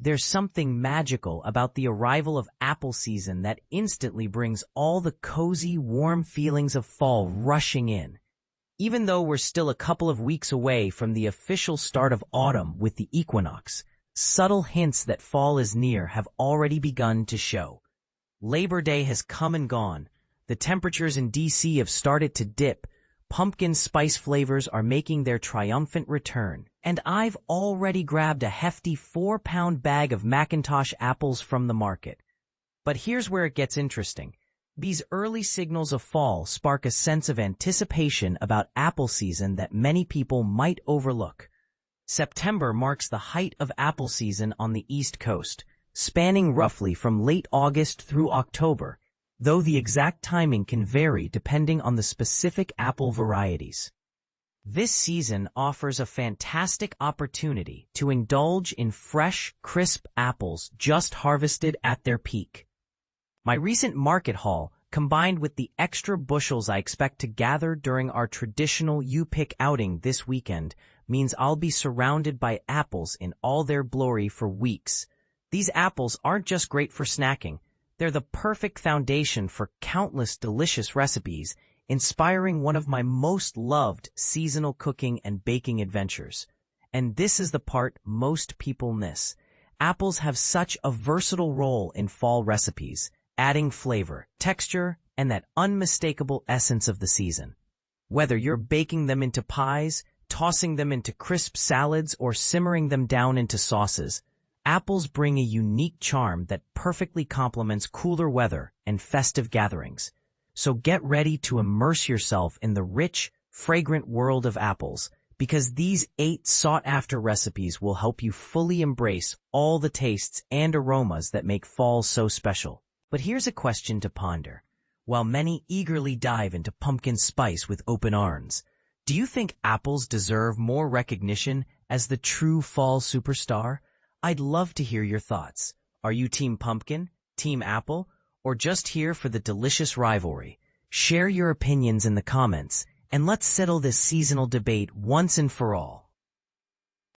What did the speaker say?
There's something magical about the arrival of apple season that instantly brings all the cozy, warm feelings of fall rushing in. Even though we're still a couple of weeks away from the official start of autumn with the equinox, subtle hints that fall is near have already begun to show. Labor Day has come and gone. The temperatures in DC have started to dip. Pumpkin spice flavors are making their triumphant return, and I've already grabbed a hefty 4-pound bag of Macintosh apples from the market. But here's where it gets interesting. These early signals of fall spark a sense of anticipation about apple season that many people might overlook. September marks the height of apple season on the East Coast, spanning roughly from late August through October, though the exact timing can vary depending on the specific apple varieties. This season offers a fantastic opportunity to indulge in fresh, crisp apples just harvested at their peak. My recent market haul, combined with the extra bushels I expect to gather during our traditional you-pick outing this weekend, means I'll be surrounded by apples in all their glory for weeks. These apples aren't just great for snacking. They're the perfect foundation for countless delicious recipes, inspiring one of my most loved seasonal cooking and baking adventures. And this is the part most people miss. Apples have such a versatile role in fall recipes, adding flavor, texture, and that unmistakable essence of the season. Whether you're baking them into pies, tossing them into crisp salads, or simmering them down into sauces, apples bring a unique charm that perfectly complements cooler weather and festive gatherings. So get ready to immerse yourself in the rich, fragrant world of apples, because these 8 sought-after recipes will help you fully embrace all the tastes and aromas that make fall so special. But here's a question to ponder. While many eagerly dive into pumpkin spice with open arms, do you think apples deserve more recognition as the true fall superstar? I'd love to hear your thoughts. Are you Team Pumpkin, Team Apple, or just here for the delicious rivalry? Share your opinions in the comments, and let's settle this seasonal debate once and for all.